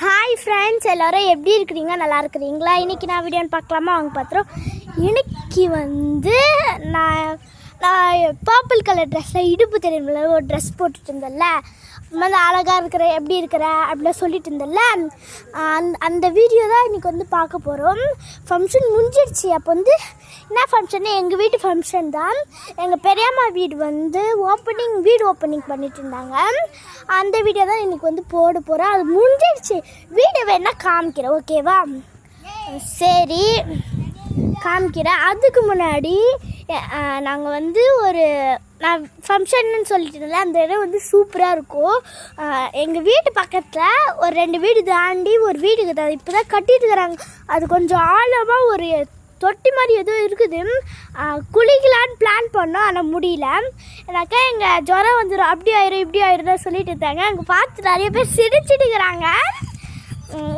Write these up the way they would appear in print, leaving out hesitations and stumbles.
Hi friends, எல்லோரும் எப்படி இருக்கிறீங்க? நல்லா இருக்கிறீங்களா? இன்றைக்கி நான் வீடியோன்னு பார்க்கலாமா? அவங்க பார்த்துறோம். இன்றைக்கி நான் பர்பிள் கலர் ட்ரெஸ்ஸில் இடுப்பு தெரியுமில்ல, ஒரு ட்ரெஸ் போட்டுட்டு இருந்தேன்ல, வந்து அழகாக இருக்கிற எப்படி இருக்கிற அப்படிலாம் சொல்லிட்டு இருந்தேன்ல, அந்த வீடியோ தான் இன்றைக்கி பார்க்க போகிறோம். ஃபங்க்ஷன் முடிஞ்சிடுச்சு. அப்போ என்ன ஃபங்க்ஷன்னு, எங்கள் வீட்டு ஃபங்க்ஷன் தான். எங்கள் பெரியம்மா வீடு ஓப்பனிங் பண்ணிட்டு இருந்தாங்க. அந்த வீடியோ தான் இன்றைக்கி போட போகிறேன். அது முடிஞ்சிடுச்சு. வீடியோ வேணால் காமிக்கிறேன், ஓகேவா? சரி, காமிக்கிறேன். அதுக்கு முன்னாடி நாங்கள் நான் ஃபங்க்ஷன்னு சொல்லிட்டு இருந்தேன். அந்த இடம் சூப்பராக இருக்கும். எங்கள் வீட்டு பக்கத்தில் ஒரு 2 வீடு தாண்டி ஒரு வீடு இருக்குது. இப்போ தான் கட்டிட்டு இருக்கிறாங்க. அது கொஞ்சம் ஆழமாக ஒரு தொட்டி மாதிரி எதுவும் இருக்குது. குளிக்கலான்னு பிளான் பண்ணோம், ஆனால் முடியல. எனக்கா எங்கள் ஜுரம் வந்துடும், அப்படி ஆயிரும் இப்படி ஆயிரும் சொல்லிட்டு இருந்தாங்க. அங்கே பார்த்து நிறைய பேர் சிரிச்சிட்டு இருக்கிறாங்க.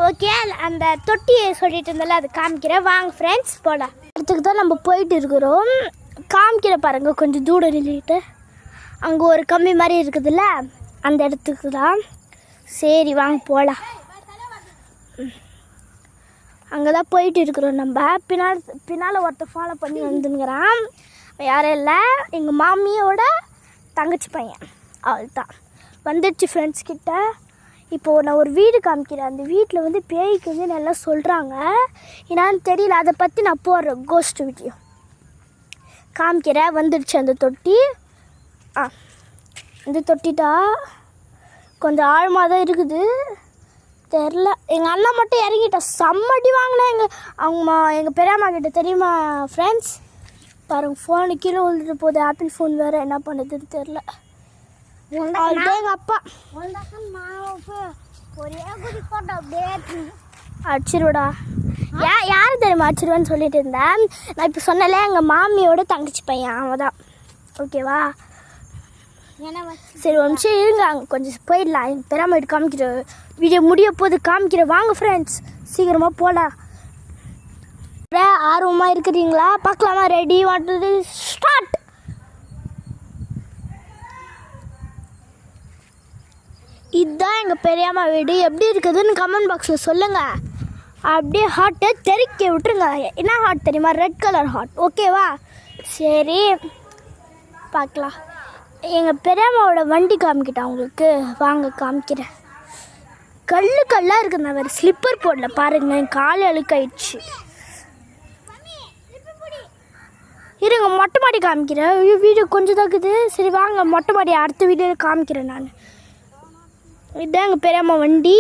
ஓகே, அந்த தொட்டியை சொல்லிட்டு இருந்தால அது காமிக்கிறேன். வாங்க ஃப்ரெண்ட்ஸ் போகலாம். இடத்துக்கு தான் நம்ம போயிட்டு இருக்கிறோம். காமிக்கிற பாருங்கள், கொஞ்சம் தூரம் நின்றுட்டு அங்கே ஒரு கம்பி மாதிரி இருக்குதுல்ல, அந்த இடத்துக்கு தான். சரி வாங்க போகலாம். அங்கே தான் போயிட்டு இருக்கிறோம். நம்ம பின்னால் ஒருத்தர் ஃபாலோ பண்ணி வந்துங்கிறான். யாரும் இல்லை, எங்கள் மாமியோட தங்கச்சி பையன். அவள் தான் வந்துடுச்சு ஃப்ரெண்ட்ஸ் கிட்ட. இப்போது நான் ஒரு வீடு காமிக்கிறேன். அந்த வீட்டில் பேய்க்கு நல்லா சொல்கிறாங்க. என்னான்னு தெரியல, அதை பற்றி நான் போடுறேன் கோஸ்ட் வீடியோ காமிக்கிறேன். வந்துடுச்சு அந்த தொட்டி. இந்த தொட்டிட்டா கொஞ்சம் ஆழமாக தான் இருக்குது, தெரில. எங்கள் அண்ணா மட்டும் இறங்கிட்டா, செம்மடி வாங்கினேன். எங்கள் பெரியம்மா கிட்ட தெரியுமா ஃப்ரெண்ட்ஸ்? பாருங்கள், ஃபோனு கீழே விழுந்துட்டு போகுது. ஆப்பிள் ஃபோன் வேறு, என்ன பண்ணுறதுன்னு தெரில. எங்கள் அப்பா அடிச்சிருவடா. யார் தெரியுமா அடிச்சிருவான்னு சொல்லிட்டு இருந்தேன். நான் இப்போ சொன்னல, எங்கள் மாமியோட தங்கச்சி பையன், அவன் தான். ஓகேவா? சரி, ஒரு நிமிஷம் இருங்க, அங்கே கொஞ்சம் போயிடலாம். எங்கள் பெரியம்மா வீட்டு காமிக்கிற வீடியோ முடிய போது காமிக்கிறேன். வாங்க ஃப்ரெண்ட்ஸ், சீக்கிரமாக போகலாம். ஆர்வமாக இருக்கிறீங்களா? பார்க்கலாமா? Ready, 1 2 3 start. இதுதான் எங்கள் பெரியம்மா வீடு. எப்படி இருக்குதுன்னு கமெண்ட் பாக்ஸில் சொல்லுங்கள். அப்படியே ஹார்ட்டை தெறிக்க விட்டுருங்க. என்ன ஹார்ட் தெரியுமா? Red colour heart. ஓகேவா? சரி, பார்க்கலாம். எங்கள் பெரியம்மாவோட வண்டி காமிக்கிட்டேன் உங்களுக்கு. வாங்க காமிக்கிறேன். கல்லாக இருக்குது. நான் வேறு ஸ்லிப்பர் போடல பாருங்க, என் கால் அழுக்காயிடுச்சு. இருங்க, மொட்டை மாடி காமிக்கிறேன். வீடியோ கொஞ்சம் தாக்குது. சரி வாங்க, மொட்டை மாடி அடுத்த வீடியோவில் காமிக்கிறேன் நான். இதுதான் எங்கள் பெரியம்மா வண்டி.